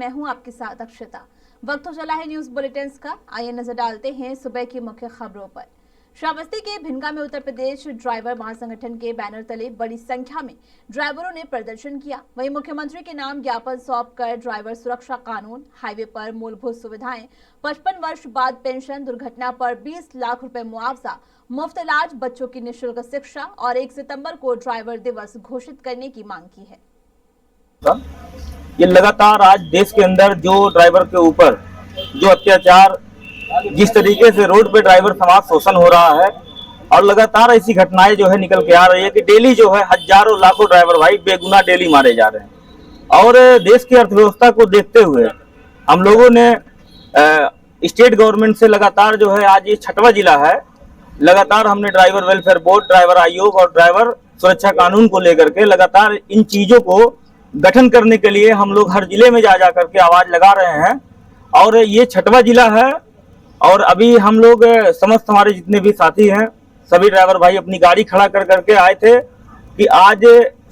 मैं हूं आपके साथ अक्षता। वक्त हो चला है न्यूज बुलेटिन का। आइए नजर डालते हैं सुबह की मुख्य खबरों पर। श्रावस्ती के भिनगा में उत्तर प्रदेश ड्राइवर महासंगठन के बैनर तले बड़ी संख्या में ड्राइवरों ने प्रदर्शन किया। वहीं मुख्यमंत्री के नाम ज्ञापन सौंपकर ड्राइवर सुरक्षा कानून, हाईवे पर मूलभूत सुविधाएं, 55 वर्ष बाद पेंशन, दुर्घटना पर 20 लाख रुपए मुआवजा, मुफ्त इलाज, बच्चों की निःशुल्क शिक्षा और 1 सितंबर को ड्राइवर दिवस घोषित करने की मांग की है। ये लगातार आज देश के अंदर जो ड्राइवर के ऊपर जो अत्याचार, जिस तरीके से रोड पे ड्राइवर समाज शोषण हो रहा है और लगातार ऐसी घटनाएं जो है निकल के आ रही है कि डेली जो है हजारों लाखों ड्राइवर भाई बेगुनाह डेली मारे जा रहे हैं। और देश की अर्थव्यवस्था को देखते हुए हम लोगों ने स्टेट गवर्नमेंट से लगातार जो है, आज ये 6वां जिला है, लगातार हमने ड्राइवर वेलफेयर बोर्ड, ड्राइवर आयोग और ड्राइवर सुरक्षा कानून को लेकर के लगातार इन चीजों को गठन करने के लिए हम लोग हर जिले में जा करके आवाज लगा रहे हैं। और ये 6वां जिला है और अभी हम लोग समस्त हमारे जितने भी साथी हैं, सभी ड्राइवर भाई अपनी गाड़ी खड़ा कर करके आए थे कि आज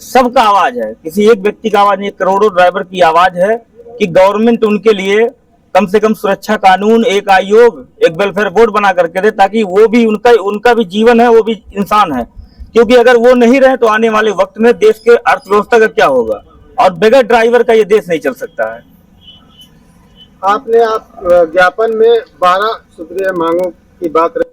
सबका आवाज है, किसी एक व्यक्ति का आवाज नहीं, करोड़ों ड्राइवर की आवाज है कि गवर्नमेंट उनके लिए कम से कम सुरक्षा कानून, एक आयोग, एक वेलफेयर बोर्ड बना करके दे, ताकि वो भी उनका भी जीवन है, वो भी इंसान है। क्योंकि अगर वो नहीं रहे तो आने वाले वक्त में देश के अर्थव्यवस्था का क्या होगा, और बगैर ड्राइवर का ये देश नहीं चल सकता है। आपने ज्ञापन में 12 सूत्रीय मांगों की बात रखी।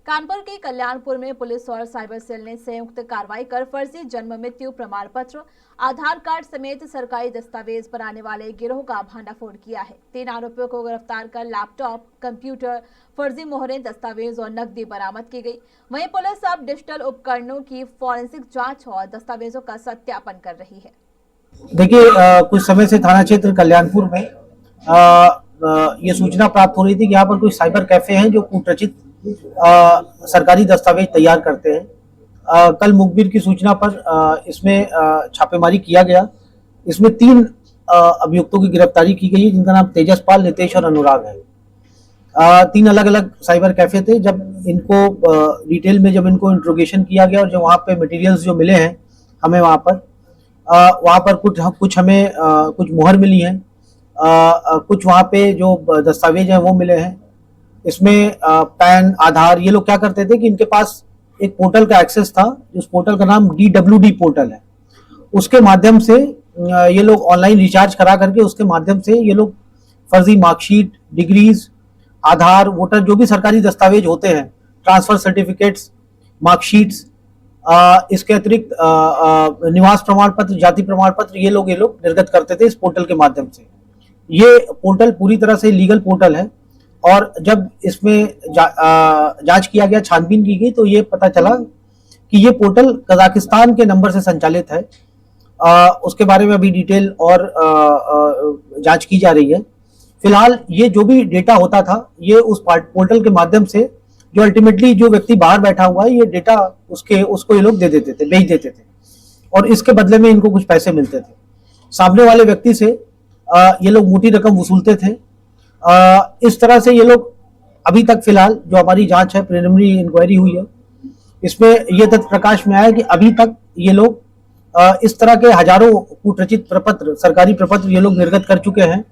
कानपुर के कल्याणपुर में पुलिस और साइबर सेल ने संयुक्त कार्रवाई कर फर्जी जन्म मृत्यु प्रमाण पत्र, आधार कार्ड समेत सरकारी दस्तावेज बनाने वाले गिरोह का भंडाफोड़ किया है। 3 आरोपियों को गिरफ्तार कर लैपटॉप, कंप्यूटर, फर्जी मोहरें, दस्तावेज और नकदी बरामद की गई। वहीं पुलिस अब डिजिटल उपकरणों की फॉरेंसिक जांच और दस्तावेजों का सत्यापन कर रही है। देखिए, कुछ समय से थाना क्षेत्र कल्याणपुर में ये सूचना प्राप्त हो रही थी कि यहाँ पर कुछ साइबर कैफे हैं जो कूटरचित सरकारी दस्तावेज तैयार करते हैं। कल मुखबिर की सूचना पर इसमें छापेमारी किया गया। इसमें 3 अभियुक्तों की गिरफ्तारी की गई है, जिनका नाम तेजसपाल, नितेश और अनुराग है। 3 अलग अलग साइबर कैफे थे। जब इनको डिटेल में इनको इंट्रोगेशन किया गया और जो वहाँ पे मटेरियल्स जो मिले हैं हमें वहाँ पर कुछ हमें कुछ मोहर मिली है, कुछ वहाँ पे जो दस्तावेज हैं वो मिले हैं। इसमें पैन, आधार, ये लोग क्या करते थे कि इनके पास एक पोर्टल का एक्सेस था, उस पोर्टल का नाम DWD पोर्टल है। उसके माध्यम से ये लोग ऑनलाइन रिचार्ज करा करके उसके माध्यम से ये लोग फर्जी मार्कशीट, डिग्रीज, आधार, वोटर, जो भी सरकारी दस्तावेज होते हैं, ट्रांसफर सर्टिफिकेट्स, मार्कशीट्स, इसके अतिरिक्त निवास प्रमाण पत्र, जाति प्रमाण पत्र, ये लोग निर्गत करते थे इस पोर्टल के माध्यम से। ये पोर्टल पूरी तरह से लीगल पोर्टल है और जब इसमें जांच किया गया, छानबीन की गई, तो ये पता चला कि ये पोर्टल कजाकिस्तान के नंबर से संचालित है। उसके बारे में अभी डिटेल और जांच की जा रही है। फिलहाल ये जो भी डेटा होता था ये उस पोर्टल के माध्यम से, जो अल्टीमेटली जो व्यक्ति बाहर बैठा हुआ है, ये डेटा उसको ये लोग दे देते थे, बेच देते थे और इसके बदले में इनको कुछ पैसे मिलते थे। सामने वाले व्यक्ति से ये लोग मोटी रकम वसूलते थे। इस तरह से ये लोग अभी तक फिलहाल जो हमारी जांच है, प्रिलिमिनरी इंक्वायरी हुई है, इसमें यह तथ्य प्रकाश में आया कि अभी तक ये लोग इस तरह के हजारों कूटरचित प्रपत्र, सरकारी प्रपत्र ये लोग निर्गत कर चुके हैं।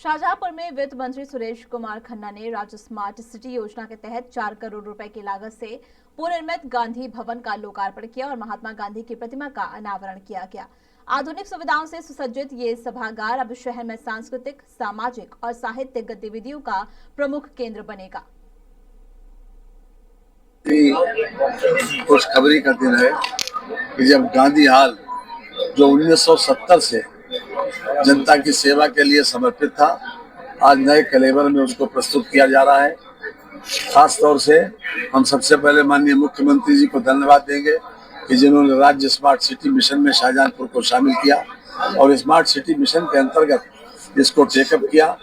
शाहजहांपुर में वित्त मंत्री सुरेश कुमार खन्ना ने राज्य स्मार्ट सिटी योजना के तहत 4 करोड़ रुपए की लागत से पुनर्निर्मित गांधी भवन का लोकार्पण किया और महात्मा गांधी की प्रतिमा का अनावरण किया गया। आधुनिक सुविधाओं से सुसज्जित ये सभागार अब शहर में सांस्कृतिक, सामाजिक और साहित्यिक गतिविधियों का प्रमुख केंद्र बनेगा। खुशखबरी का दिन है कि जब गांधी हाल, जो 1970 से जनता की सेवा के लिए समर्पित था, आज नए कलेवर में उसको प्रस्तुत किया जा रहा है। खास तौर से हम सबसे पहले माननीय मुख्यमंत्री जी को धन्यवाद देंगे कि जिन्होंने राज्य स्मार्ट सिटी मिशन में शाहजहांपुर को शामिल किया और स्मार्ट सिटी मिशन के अंतर्गत इसको टेकअप किया।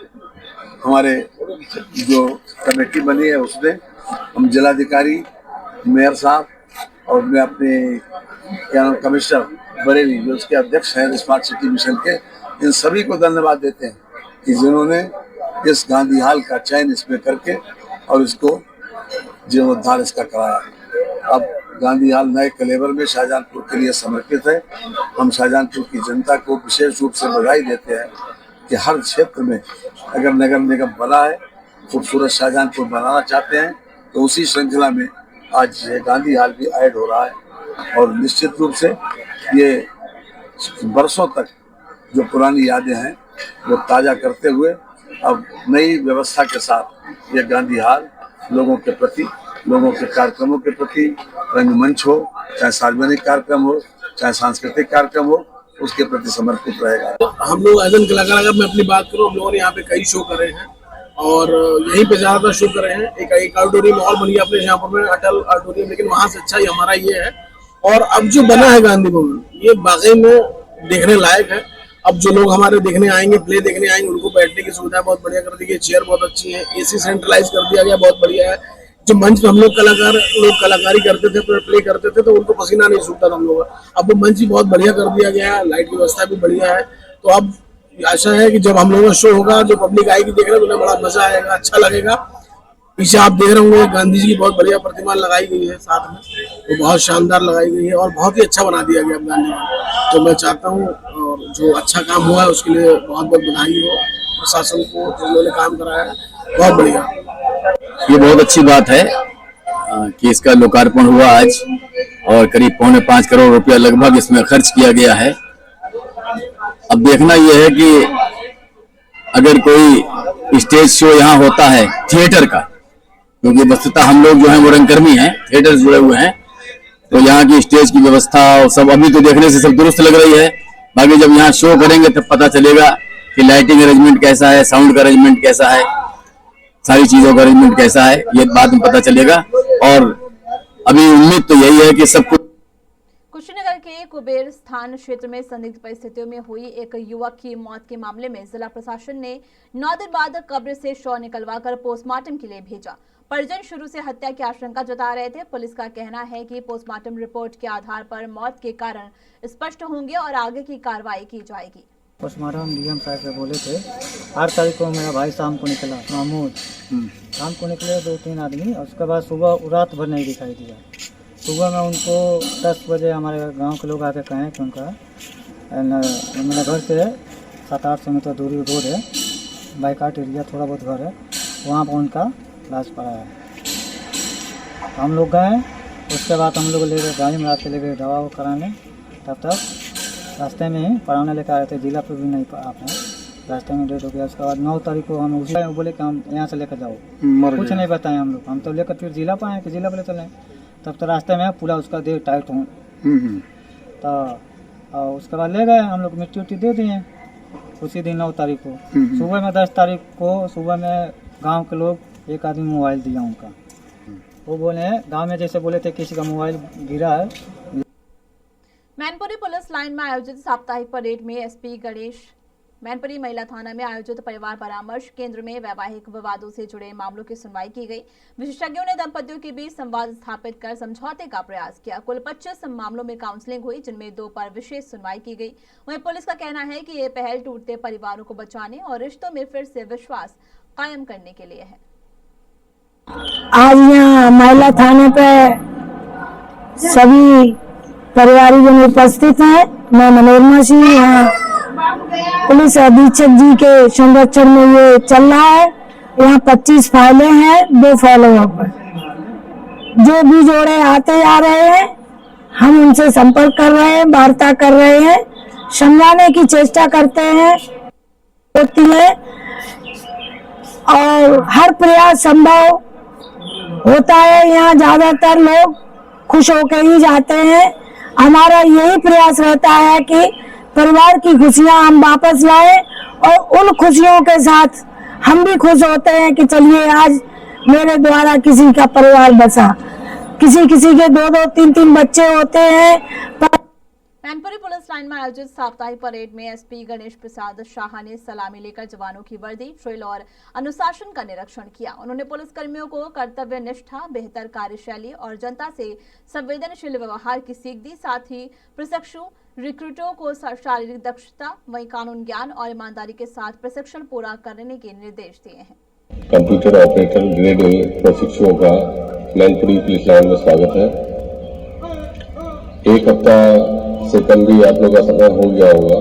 हमारे जो कमेटी बनी है उसमें हम जिलाधिकारी, मेयर साहब और मैं अपने कमिश्नर बरेली, जो उसके अध्यक्ष हैं स्मार्ट सिटी मिशन के, इन सभी को धन्यवाद देते हैं कि जिन्होंने इस गांधी हाल का चयन इसमें करके और इसको जीर्णोद्धार इसका कराया। अब गांधी हाल नए कलेवर में शाहजहांपुर के लिए समर्पित है। हम शाहजहांपुर की जनता को विशेष रूप से बधाई देते हैं कि हर क्षेत्र में अगर नगर निगम बना है, खूबसूरत शाहजहांपुर बनाना चाहते हैं, तो उसी श्रृंखला में आज ये गांधी हाल भी ऐड हो रहा है। और निश्चित रूप से ये बरसों तक जो पुरानी यादें हैं वो ताज़ा करते हुए अब नई व्यवस्था के साथ ये गांधी हाल लोगों के प्रति, लोगों के कार्यक्रमों के प्रति, रंगमंच हो, चाहे सार्वजनिक कार्यक्रम हो, चाहे सांस्कृतिक कार्यक्रम हो, उसके प्रति समर्पित रहेगा। हम लोग एज एन कलाकार, अगर मैं अपनी बात करूँ, हम लोगों ने यहाँ पे कई शो करे हैं और यहीं पे ज्यादातर शो करे हैं। एक ऑडिटोरियम और बनी है अपने यहाँ पर, अटल ऑडिटोरियम, लेकिन वहाँ से अच्छा ही हमारा ये है। और अब जो बना है गांधी भवन, ये वाकई में देखने लायक है। अब जो लोग हमारे देखने आएंगे, प्ले देखने आएंगे, उनको बैठने की सुविधा बहुत बढ़िया कर दी गई, चेयर बहुत अच्छी है, एसी सेंट्रलाइज कर दिया गया, बहुत बढ़िया है। जो मंच पे हम लोग कलाकारी करते थे, प्ले करते थे, तो उनको पसीना नहीं सूखता था हम लोग। अब वो मंच भी बहुत बढ़िया कर दिया गया है, लाइट की व्यवस्था भी बढ़िया है। तो अब आशा है कि जब हम लोगों का शो होगा, जो पब्लिक आएगी देखने, तो उन्हें बड़ा मजा आएगा, अच्छा लगेगा। पीछे आप देख रहे होंगे गांधी जी की बहुत बढ़िया प्रतिमा लगाई गई है साथ में, वो बहुत शानदार लगाई गई है और बहुत ही अच्छा बना दिया गया गांधी जी। तो मैं चाहता हूँ और जो अच्छा काम हुआ है उसके लिए बहुत बहुत बधाई हो प्रशासन को, जो उन्होंने काम कराया है, बहुत बढ़िया। ये बहुत अच्छी बात है कि इसका लोकार्पण हुआ आज और करीब 4.25 करोड़ रुपया लगभग इसमें खर्च किया गया है। अब देखना यह है कि अगर कोई स्टेज शो यहाँ होता है थिएटर का, क्योंकि वस्तुतः हम लोग जो हैं वो रंगकर्मी हैं, थिएटर जुड़े हुए हैं, तो यहाँ की स्टेज की व्यवस्था और सब अभी तो देखने से सब दुरुस्त लग रही है। बाकी जब यहाँ शो करेंगे तब पता चलेगा कि लाइटिंग अरेंजमेंट कैसा है, साउंड का अरेंजमेंट कैसा है, सारी चीजों का अरेंजमेंट कैसा है, ये बाद में पता चलेगा। और अभी उम्मीद तो यही है कि सब कुछ। कुशीनगर के कुबेर स्थान क्षेत्र में संदिग्ध परिस्थितियों में हुई एक युवक की मौत के मामले में जिला प्रशासन ने 9 दिन बाद कब्र से शव निकलवाकर पोस्टमार्टम के लिए भेजा। परिजन शुरू से हत्या की आशंका जता रहे थे। पुलिस का कहना है कि पोस्टमार्टम रिपोर्ट के आधार पर मौत के कारण स्पष्ट होंगे और आगे की कार्रवाई की जाएगी। पोस्टमार्टम डीएम साहब से बोले थे 8 तारीख को मेरा भाई शाम को निकला, महमूद शाम को निकले 2-3 आदमी, और उसके बाद सुबह रात भर नहीं दिखाई दिया। सुबह में उनको 10 बजे हमारे गांव के लोग आके कहें कि उनका मेरे घर से 700-800 मीटर दूरी रोड है, बाइकाट एरिया, थोड़ा बहुत घर है, वहाँ पर उनका लाश पड़ा है। हम लोग गए, उसके बाद हम लोग ले गए गाड़ी में, रात के ले गए दवा वो कराने। तब तक रास्ते में ही पढ़ाने लेकर आए थे, जिला पे भी नहीं आ पाए, रास्ते में डेट हो गया। उसके बाद 9 तारीख को हम उसी बोले कि हम यहाँ से लेकर जाओ, कुछ नहीं बताए हम तो लेकर फिर जिला पर आए कि जिला पर ले चलें। तब तो रास्ते में पूरा उसका देह टाइट हो, तो उसके बाद ले गए हम लोग, मिट्टी उट्टी दे दिए उसी दिन 9 तारीख को। सुबह में 10 तारीख को सुबह में गांव के लोग, एक आदमी मोबाइल दिया उनका, वो बोले गांव में जैसे बोले थे किसी का मोबाइल गिरा है। मैनपुरी पुलिस लाइन में आयोजित साप्ताहिक परेड में एसपी गणेश मैनपुरी महिला थाना में आयोजित परिवार परामर्श केंद्र में वैवाहिक विवादों से जुड़े मामलों की सुनवाई की गई। विशेषज्ञों ने दंपतियों के बीच संवाद स्थापित कर समझौते का प्रयास किया। कुल 25 मामलों में काउंसलिंग हुई, जिनमें 2 पर विशेष सुनवाई की गई। वहीं पुलिस का कहना है कि ये पहल टूटते परिवारों को बचाने और रिश्तों में फिर से विश्वास कायम करने के लिए है। आज यहाँ महिला थाने पे सभी परिवारजन उपस्थित हैं। मैं मनोरमा सिंह, यहाँ पुलिस अधीक्षक जी के संरक्षण में ये चल रहा है। यहाँ 25 फाइलें हैं, 2 फॉलोअप है। जो भी जोड़े आते जा रहे हैं, हम उनसे संपर्क कर रहे हैं, वार्ता कर रहे हैं, समझाने की चेष्टा करते हैं, होती है, और हर प्रयास संभव होता है। यहाँ ज्यादातर लोग खुश होकर ही जाते हैं। हमारा यही प्रयास रहता है कि परिवार की खुशियां हम वापस लाएं, और उन खुशियों के साथ हम भी खुश होते हैं कि चलिए आज मेरे द्वारा किसी का परिवार बसा। किसी के 2-2, 3-3 बच्चे होते हैं। मैनपुरी पुलिस लाइन में आयोजित साप्ताहिक परेड में एसपी गणेश प्रसाद शाह ने सलामी लेकर जवानों की वर्दी, ड्रिल और अनुशासन का निरीक्षण किया। उन्होंने पुलिसकर्मियों को कर्तव्य निष्ठा, बेहतर कार्यशैली और जनता से संवेदनशील व्यवहार की सीख दी। साथ ही प्रशिक्षु रिक्रूटों को शारीरिक दक्षता, वहीं कानून ज्ञान और ईमानदारी के साथ प्रशिक्षण पूरा करने के निर्देश दिए हैं। कंप्यूटर ऑपरेटर ग्रेड ए प्रशिक्षुओं का मैनपुरी पुलिस लाइन में स्वागत है। एक हफ्ता से कम भी आप लोग का समय हो गया होगा।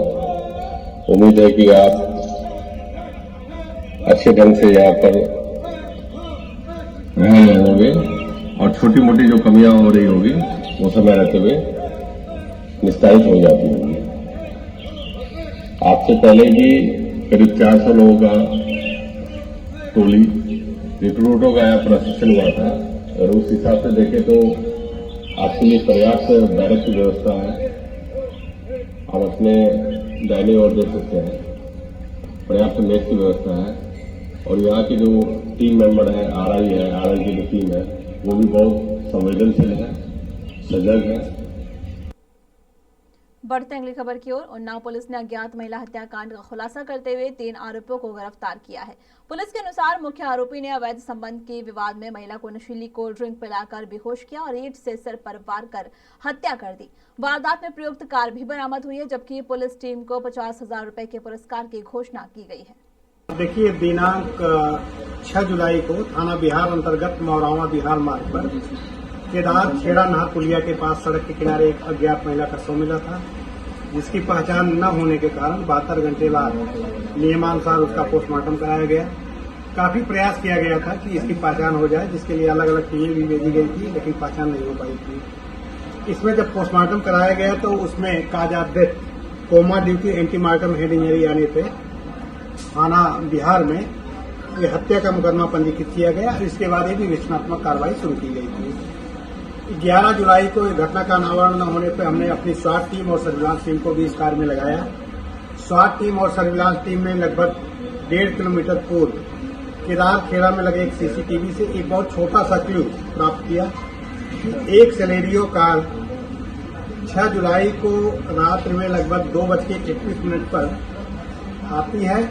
उम्मीद है कि आप अच्छे ढंग से यहाँ पर रह रहे होंगे और छोटी मोटी जो कमियां हो रही होगी वो समय रहते हुए निस्तारित हो जाती होगी। आपसे पहले भी करीब 400 लोगों का टोली रिक्रूटों का यहाँ प्रशिक्षण हुआ था और उस हिसाब से देखें तो आपके लिए पर्याप्त बैरक की व्यवस्था है। आप अपने दाहिने ओर देख सकते हैं, पर्याप्त मेज की व्यवस्था है और यहाँ की जो टीम मेंबर है, आरआई की जो टीम है वो भी बहुत संवेदनशील है, सजग है। बढ़ते अगली खबर की ओर। उन्नाव पुलिस ने अज्ञात महिला हत्याकांड का खुलासा करते हुए 3 आरोपियों को गिरफ्तार किया है। पुलिस के अनुसार मुख्य आरोपी ने अवैध संबंध के विवाद में महिला को नशीली कोल्ड ड्रिंक पिलाकर बेहोश किया और ईंट से सिर पर वार कर हत्या कर दी। वारदात में प्रयुक्त कार भी बरामद हुई है, जबकि पुलिस टीम को 50,000 रुपए के पुरस्कार की घोषणा की गई है। देखिए, दिनांक 6 जुलाई को थाना बिहार अंतर्गत मौरावा बिहार मार्ग पर केदार खेड़ा नहर पुलिया के पास सड़क के किनारे एक अज्ञात महिला का शव मिला था, जिसकी पहचान न होने के कारण 72 घंटे बाद नियमानुसार उसका पोस्टमार्टम कराया गया। काफी प्रयास किया गया था कि इसकी पहचान हो जाए, जिसके लिए अलग अलग टीमें भी भेजी गई थी, लेकिन पहचान नहीं हो पाई थी। इसमें जब पोस्टमार्टम कराया गया तो उसमें काजात death, coma duty, antemortem head injury आने पे थाना बिहार में ये हत्या का मुकदमा पंजीकृत किया गया। इसके बाद ये विवेचनात्मक कार्रवाई शुरू की गई थी। 11 जुलाई को घटना का अनावरण न होने पर हमने अपनी स्वाट टीम और सर्विलांस टीम को भी इस कार्य में लगाया। स्वाट टीम और सर्विलांस टीम ने लगभग 1.5 किलोमीटर पूर्व केदार खेड़ा में लगे एक सीसीटीवी से एक बहुत छोटा सा क्लू प्राप्त किया। एक सेलेरियो कार 6 जुलाई को रात्रि में लगभग 2:21 पर आती है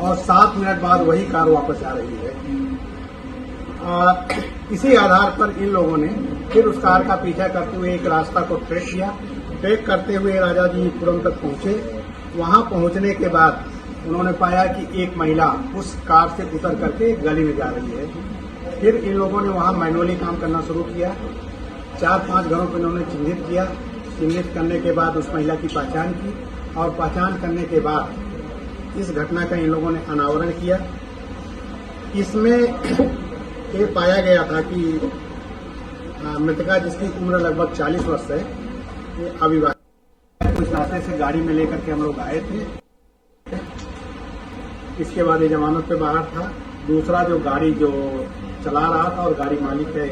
और 7 मिनट बाद वही कार वापस आ रही है। इसी आधार पर इन लोगों ने फिर उस कार का पीछा करते हुए एक रास्ता को ट्रैक किया। ट्रैक करते हुए राजाजीपुरम तक पहुंचे। वहां पहुंचने के बाद उन्होंने पाया कि एक महिला उस कार से उतर करके गली में जा रही है। फिर इन लोगों ने वहां मैनुअली काम करना शुरू किया। 4-5 घरों को इन्होंने चिन्हित किया। चिन्हित करने के बाद उस महिला की पहचान की और पहचान करने के बाद इस घटना का इन लोगों ने अनावरण किया। इसमें ये पाया गया था कि मृतका, जिसकी उम्र लगभग 40 वर्ष है, ये अविवाहित। उस रास्ते से गाड़ी में लेकर के हम लोग आए थे। इसके बाद ये जमानत पे बाहर था। दूसरा जो गाड़ी जो चला रहा था और गाड़ी मालिक है।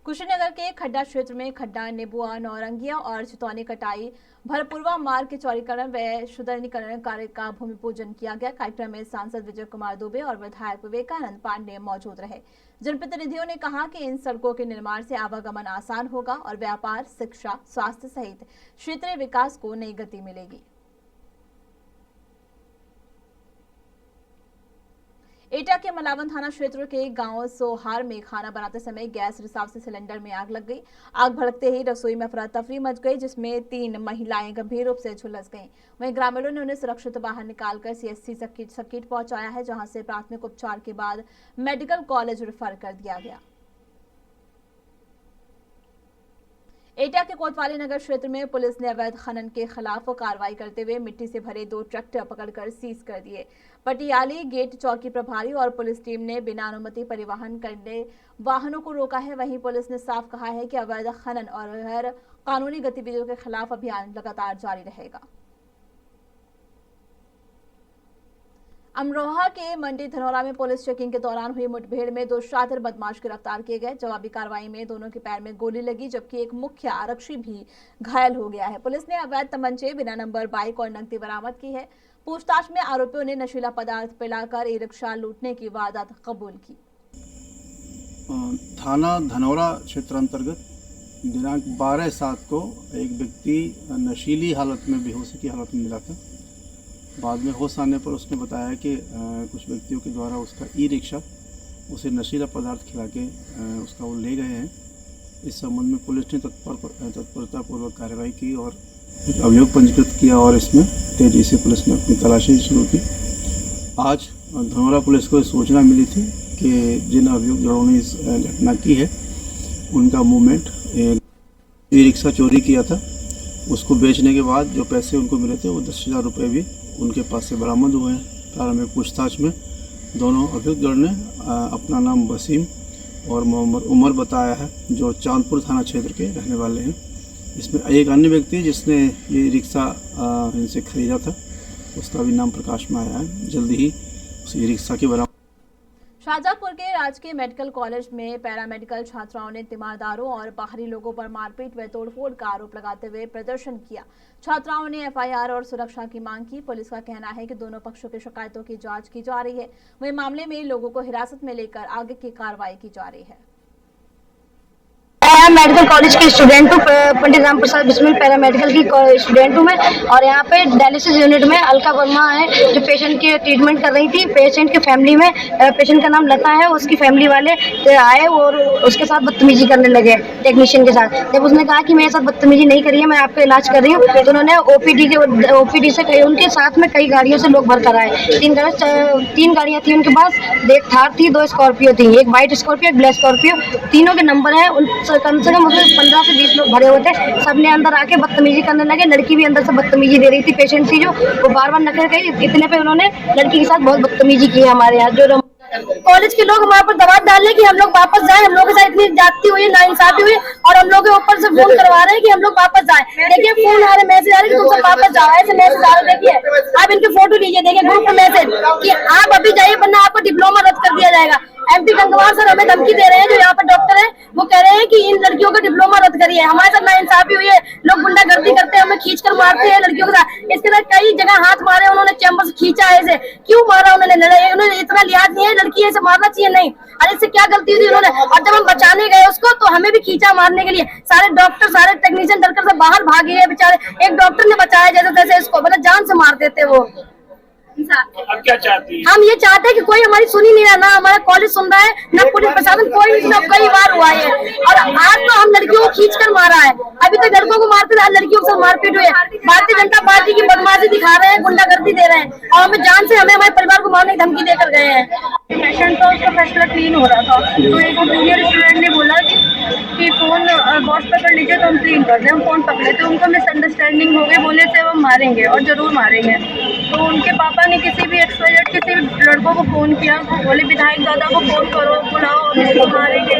कुशीनगर के खड्डा क्षेत्र में खड्डा, नेबुआ, नौरंगिया और चितौनी कटाई भरपूरवा मार्ग के चौड़ीकरण व सुदृढ़ीकरण कार्य का भूमि पूजन किया गया। कार्यक्रम में सांसद विजय कुमार दुबे और विधायक विवेकानंद पांडे मौजूद रहे। जनप्रतिनिधियों ने कहा कि इन सड़कों के निर्माण से आवागमन आसान होगा और व्यापार, शिक्षा, स्वास्थ्य सहित क्षेत्रीय विकास को नई गति मिलेगी। एटा के मलावन थाना क्षेत्र के गांव सोहार में खाना बनाते समय गैस रिसाव से सिलेंडर में आग लग गई। आग भड़कते ही रसोई में अफरा तफरी मच गई, जिसमें 3 महिलाएं गंभीर रूप से झुलस गईं। वहीं ग्रामीणों ने उन्हें सुरक्षित बाहर निकालकर सीएचसी सकीट पहुंचाया है, जहां से प्राथमिक उपचार के बाद मेडिकल कॉलेज रेफर कर दिया गया। एटा के कोतवाली नगर क्षेत्र में पुलिस ने अवैध खनन के खिलाफ कार्रवाई करते हुए मिट्टी से भरे 2 ट्रैक्टर पकड़कर सीज कर दिए। पटियाली गेट चौकी प्रभारी और पुलिस टीम ने बिना अनुमति परिवहन करने वाहनों को रोका है। वहीं पुलिस ने साफ कहा है कि अवैध खनन और गैर कानूनी गतिविधियों के खिलाफ अभियान लगातार जारी रहेगा। अमरोहा के मंडी धनौरा में पुलिस चेकिंग के दौरान हुई मुठभेड़ में 2 शातिर बदमाश गिरफ्तार किए गए। जवाबी कार्रवाई में दोनों के पैर में गोली लगी, जबकि एक मुख्य आरक्षी भी घायल हो गया है। पुलिस ने अवैध तमंचे, बिना नंबर बाइक और नकदी बरामद की है। पूछताछ में आरोपियों ने नशीला पदार्थ पिलाकर ई रिक्शा लूटने की वारदात कबूल की। थाना धनौरा क्षेत्र अंतर्गत दिनांक 12/7 को एक व्यक्ति नशीली हालत में, बेहोशी की हालत में मिला था। बाद में होश आने पर उसने बताया कि कुछ व्यक्तियों के द्वारा उसका ई रिक्शा उसे नशीला पदार्थ खिला के उसका वो ले गए हैं। इस संबंध में पुलिस ने तत्परतापूर्वक कार्रवाई की और अभियोग पंजीकृत किया और इसमें तेजी से पुलिस ने अपनी तलाशी शुरू की। आज धनौरा पुलिस को सूचना मिली थी कि जिन अभियोग जड़ों ने इस घटना की है उनका मूवमेंट ई रिक्शा चोरी किया था, उसको बेचने के बाद जो पैसे उनको मिले थे वो 10,000 रुपये भी उनके पास से बरामद हुए हैं। प्रारंभिक पूछताछ में दोनों अभियुक्तगण ने अपना नाम वसीम और मोहम्मद उमर बताया है, जो चांदपुर थाना क्षेत्र के रहने वाले हैं। इसमें एक अन्य व्यक्ति जिसने ये रिक्शा इनसे खरीदा था, उसका भी नाम प्रकाश में आया है। जल्दी ही उस रिक्शा की बरामद। शाहजहांपुर के राजकीय मेडिकल कॉलेज में पैरामेडिकल छात्राओं ने तीमारदारों और बाहरी लोगों पर मारपीट व तोड़फोड़ का आरोप लगाते हुए प्रदर्शन किया। छात्राओं ने एफआईआर और सुरक्षा की मांग की। पुलिस का कहना है कि दोनों पक्षों की शिकायतों की जांच की जा रही है। वहीं मामले में लोगों को हिरासत में लेकर आगे की कार्रवाई की जा रही है। मेडिकल कॉलेज की स्टूडेंट हूँ, पंडित राम प्रसाद बिस्मिल पैरामेडिकल की स्टूडेंट हूँ मैं, और यहाँ पे डायलिसिस यूनिट में अलका वर्मा है जो पेशेंट की ट्रीटमेंट कर रही थी। पेशेंट की फैमिली में, पेशेंट का नाम लता है, उसकी फैमिली वाले आए और उसके साथ बदतमीजी करने लगे टेक्नीशियन के साथ। जब उसने कहा कि मेरे साथ बदतमीजी नहीं करी है, मैं आपका इलाज कर रही हूँ, तो उन्होंने ओपीडी से कई, उनके साथ में कई गाड़ियों से लोग भर कर आए। 3 गाड़ियाँ थी उनके पास, एक थार थी, 2 स्कॉर्पियो थी, एक व्हाइट स्कॉर्पियो, एक ब्लैक स्कॉर्पियो। तीनों के नंबर है। कम से कम 15 से 20 लोग भरे हुए थे। सबने अंदर आके बदतमीजी करने लगे। लड़की भी अंदर से बदतमीजी दे रही थी पेशेंट थी, जो वो बार-बार नखरे गई। इतने पे उन्होंने लड़की के साथ बहुत बदतमीजी की है। हमारे यहाँ जो कॉलेज के लोग हमारे पर दबाव डाल रहे कि हम लोग वापस जाएं, हम लोगों के साथ इतनी जाती हुई नाइंसाफी हुई और हम लोग के ऊपर से फोन करवा रहे हैं कि हम लोग वापस जाएं। देखिए फोन आ रहे, मैसेज आ रहे कि तुम सब वापस जाओ, ऐसे मैसेज आ रहे। देखिए आप इनके फोटो लीजिए, देखिए ग्रुप में मैसेज कि आप अभी जाइए वरना आपको डिप्लोमा रद्द कर दिया जाएगा। एमपी गंगवार सर हमें धमकी दे रहे हैं, जो यहाँ पर डॉक्टर है, वो कह रहे हैं कि इन लड़कियों का डिप्लोमा रद्द करिए। हमारे साथ नाइंसाफी हुई है, लोग गुंडागर्दी करते हैं, हमें खींच कर मारते हैं लड़कियों के साथ। इसके साथ कई जगह हाथ मारे उन्होंने, चैम्बर से खींचा है। इसे क्यों मारा उन्होंने इतना लिहाज नहीं है, लड़की ऐसे मारना चाहिए नहीं। अरे इससे क्या गलती हुई उन्होंने? और जब हम बचाने गए उसको तो हमें भी खींचा मारने के लिए। सारे डॉक्टर, सारे टेक्नीशियन डरकर से बाहर भागे हैं बेचारे। एक डॉक्टर ने बचाया जैसे तैसे इसको, मतलब जान से मार देते वो। अब क्या चाहती है? हम ये चाहते हैं कि कोई हमारी सुनी नहीं रहा, ना हमारा कॉलेज सुन रहा है, ना पुलिस प्रशासन, कोई नहीं सुना। कई बार हुआ है और आज तो हम लड़कियों को खींच कर मारा है। अभी तक लड़कों को मारते थे, आज लड़कियों के साथ मारपीट हुई है। भारतीय जनता पार्टी की बदमाशी दिखा रहे हैं, गुंडागर्दी दे रहे हैं और हमें जान से, हमें हमारे परिवार को मारने की धमकी देकर गए हैं। पेशेंट का उसका फैसला क्लीन हो रहा था, तो एक जूनियर स्टूडेंट ने बोला कि फोन बॉस पकड़ लीजिए तो हम क्लीन कर दें। हम फोन पकड़े तो उनको मिसअंडरस्टैंडिंग हो गई, बोले थे वो मारेंगे और जरूर मारेंगे। तो उनके पापा ने किसी भी किसी भी लड़कों को फोन किया, बोले विधायक दादा को फोन करो, बुलाओ, उसको मारेंगे।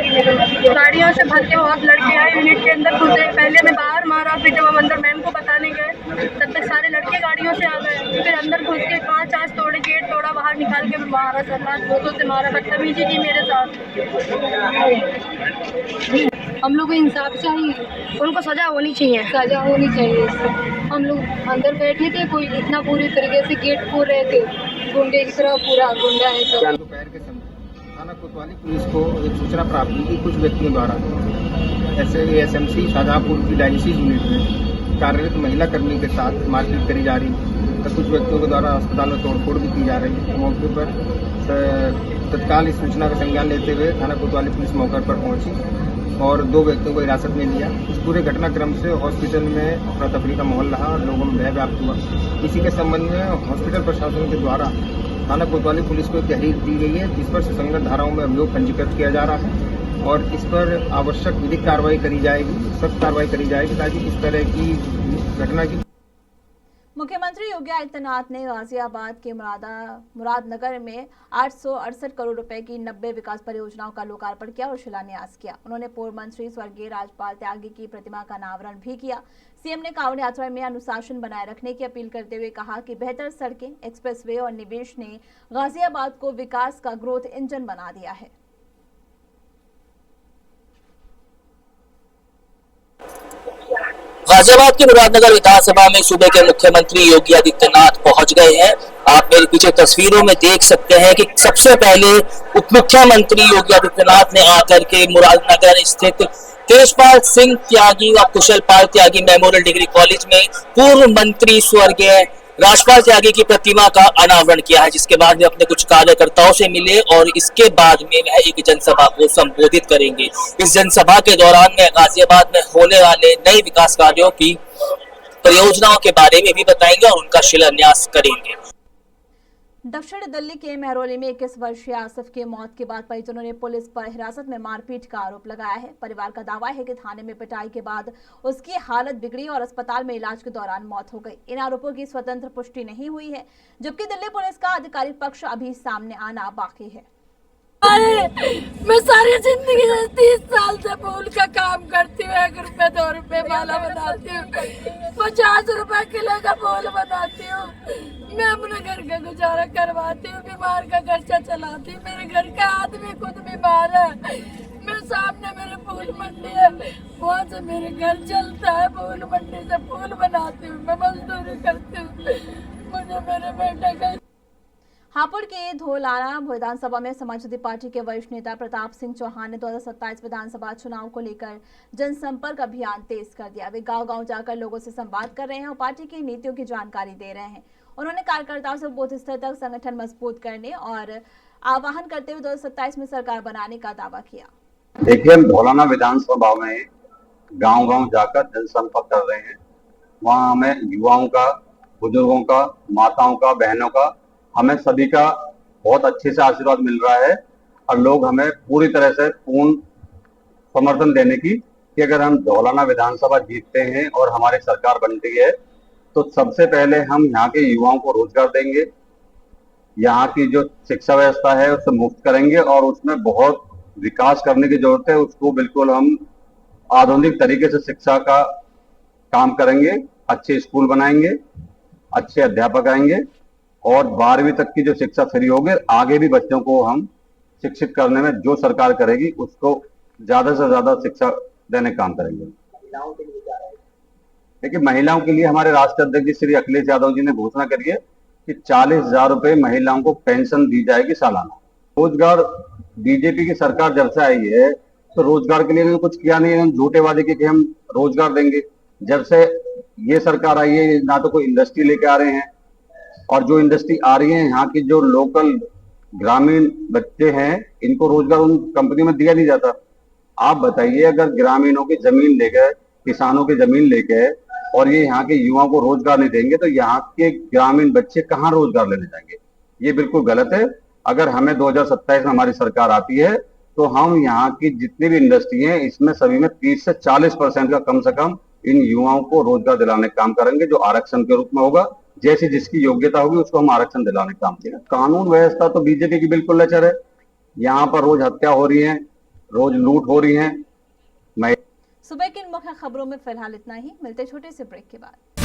गाड़ियों से भर के बहुत लड़के आए, यूनिट के अंदर घुसे। पहले मैं बाहर मारा, फिर जब हम अंदर मैम को बताने गए तब तक सारे लड़के गाड़ियों से आ गए। फिर अंदर घुस के कांच आंच तोड़े, गेट तोड़ा, बाहर निकाल के मारा, सरकार बोतों से मारा, बदतमीजी की मेरे साथ। हम लोग को इंसाफ चाहिए, उनको सजा होनी चाहिए, सजा होनी चाहिए। हम लोग अंदर बैठे थे, कोई इतना पूरी तरीके से गेट खोल रहे थे, गुंडे की तरह, पूरा गुंडा है सब। दोपहर के समय थाना कोतवाली पुलिस को एक सूचना प्राप्त हुई कि कुछ व्यक्तियों द्वारा एसएमसी शाहजहांपुर की डायलिसिस यूनिट में कार्यरत महिला कर्मी के साथ मारपीट करी जा रही है। तो कुछ व्यक्तियों के द्वारा अस्पताल में तोड़फोड़ भी की जा रही है। मौके पर तत्काल इस सूचना का संज्ञान लेते हुए थाना कोतवाली पुलिस मौके पर पहुंची और 2 व्यक्तियों को हिरासत में लिया। इस पूरे घटनाक्रम से हॉस्पिटल में अफरा तफरी का माहौल रहा और लोगों में भय व्याप्त हुआ। इसी के संबंध में हॉस्पिटल प्रशासन के द्वारा थाना कोतवाली पुलिस को एक तहरीर दी गई है, जिस पर संगत धाराओं में अभियोग पंजीकृत किया जा रहा है और इस पर आवश्यक विधिक कार्रवाई करी जाएगी, सख्त कार्रवाई करी जाएगी ताकि इस तरह की घटना की। मुख्यमंत्री योगी आदित्यनाथ ने गाजियाबाद के मुरादनगर में 868 करोड़ रुपए की 90 विकास परियोजनाओं का लोकार्पण किया और शिलान्यास किया। उन्होंने पूर्व मंत्री स्वर्गीय राजपाल त्यागी की प्रतिमा का अनावरण भी किया। सीएम ने कांवड़ यात्रा में अनुशासन बनाए रखने की अपील करते हुए कहा कि बेहतर सड़कें, एक्सप्रेसवे और निवेश ने गाजियाबाद को विकास का ग्रोथ इंजन बना दिया है। गाजियाबाद के मुरादनगर विधानसभा में सूबे के मुख्यमंत्री योगी आदित्यनाथ पहुंच गए हैं। आप मेरे पीछे तस्वीरों में देख सकते हैं कि सबसे पहले उप मुख्यमंत्री योगी आदित्यनाथ ने आकर के मुरादनगर स्थित तेजपाल सिंह त्यागी और कुशल पाल त्यागी मेमोरियल डिग्री कॉलेज में पूर्व मंत्री स्वर्गीय राजपाल त्यागी की प्रतिमा का अनावरण किया है, जिसके बाद में अपने कुछ कार्यकर्ताओं से मिले और इसके बाद में वह एक जनसभा को संबोधित करेंगे। इस जनसभा के दौरान में गाजियाबाद में होने वाले नए विकास कार्यों की परियोजनाओं के बारे में भी बताएंगे और उनका शिलान्यास करेंगे। दक्षिण दिल्ली के महरौली में 21 वर्षीय आसिफ की मौत के बाद परिजनों ने पुलिस पर हिरासत में मारपीट का आरोप लगाया है। परिवार का दावा है कि थाने में पिटाई के बाद उसकी हालत बिगड़ी और अस्पताल में इलाज के दौरान मौत हो गई। इन आरोपों की स्वतंत्र पुष्टि नहीं हुई है, जबकि दिल्ली पुलिस का आधिकारिक पक्ष अभी सामने आना बाकी है। मैं सारी जिंदगी 30 साल से फूल का काम करती हूँ। 1 रुपए 2 रुपए माला बनाती हूँ, 50 रुपए किलो का फूल बनाती हूँ। मैं अपने घर का गुजारा करवाती हूँ, बीमार का खर्चा चलाती हूँ। मेरे घर का आदमी खुद बीमार है। मैं सामने मेरे फूल मंडी है, वहाँ से मेरे घर चलता है। फूल मंडी से फूल बनाती हूँ, मैं मजदूरी करती हूँ। मुझे मेरे बेटे का हापुड़ के धोलाना विधानसभा में समाजवादी पार्टी के वरिष्ठ नेता प्रताप सिंह चौहान ने 2027 विधानसभा चुनाव को लेकर जनसंपर्क अभियान तेज कर दिया। वे गांव-गांव जाकर लोगों से संवाद कर रहे हैं और पार्टी की नीतियों की जानकारी दे रहे हैं। उन्होंने कार्यकर्ताओं से बूथ स्तर तक संगठन मजबूत करने और आह्वान करते हुए 2027 में सरकार बनाने का दावा किया। देखिए, हम धौलाना विधानसभा में गांव-गांव जाकर जनसंपर्क कर रहे हैं। वहाँ हमें युवाओं का, बुजुर्गों का, माताओं का, बहनों का, हमें सभी का बहुत अच्छे से आशीर्वाद मिल रहा है और लोग हमें पूरी तरह से पूर्ण समर्थन देने की कि अगर हम धौलाना विधानसभा जीतते हैं और हमारी सरकार बनती है तो सबसे पहले हम यहाँ के युवाओं को रोजगार देंगे। यहाँ की जो शिक्षा व्यवस्था है उसे मुफ्त करेंगे और उसमें बहुत विकास करने की जरूरत है। उसको बिल्कुल हम आधुनिक तरीके से शिक्षा का काम करेंगे, अच्छे स्कूल बनाएंगे, अच्छे अध्यापक आएंगे और 12वीं तक की जो शिक्षा फ्री होगी, आगे भी बच्चों को हम शिक्षित करने में जो सरकार करेगी उसको ज्यादा से ज्यादा शिक्षा देने का काम करेंगे। देखिए, महिलाओं के लिए हमारे राष्ट्रीय अध्यक्ष श्री अखिलेश यादव जी ने घोषणा करी है कि 40,000 रुपए महिलाओं को पेंशन दी जाएगी सालाना। रोजगार बीजेपी की सरकार जब से आई है तो रोजगार के लिए कुछ किया नहीं है, झूठे वादे किए कि हम रोजगार देंगे। जब से ये सरकार आई है ना तो कोई इंडस्ट्री लेके आ रहे हैं और जो इंडस्ट्री आ रही है यहाँ की जो लोकल ग्रामीण बच्चे हैं इनको रोजगार उन कंपनी में दिया नहीं जाता। आप बताइए, अगर ग्रामीणों की जमीन लेकर, किसानों की जमीन लेकर और ये यहाँ के युवाओं को रोजगार नहीं देंगे तो यहाँ के ग्रामीण बच्चे कहाँ रोजगार लेने जाएंगे? ये बिल्कुल गलत है। अगर हमें 2027 में हमारी सरकार आती है तो हम यहाँ की जितनी भी इंडस्ट्री है इसमें सभी में 30 से 40% का कम से कम इन युवाओं को रोजगार दिलाने का काम करेंगे, जो आरक्षण के रूप में होगा। जैसी जिसकी योग्यता होगी उसको हम आरक्षण दिलाने का काम करेंगे। कानून व्यवस्था तो बीजेपी की बिल्कुल लचर है। यहाँ पर रोज हत्या हो रही है, रोज लूट हो रही है। सुबह की इन मुख्य खबरों में फिलहाल इतना ही। मिलते छोटे से ब्रेक के बाद।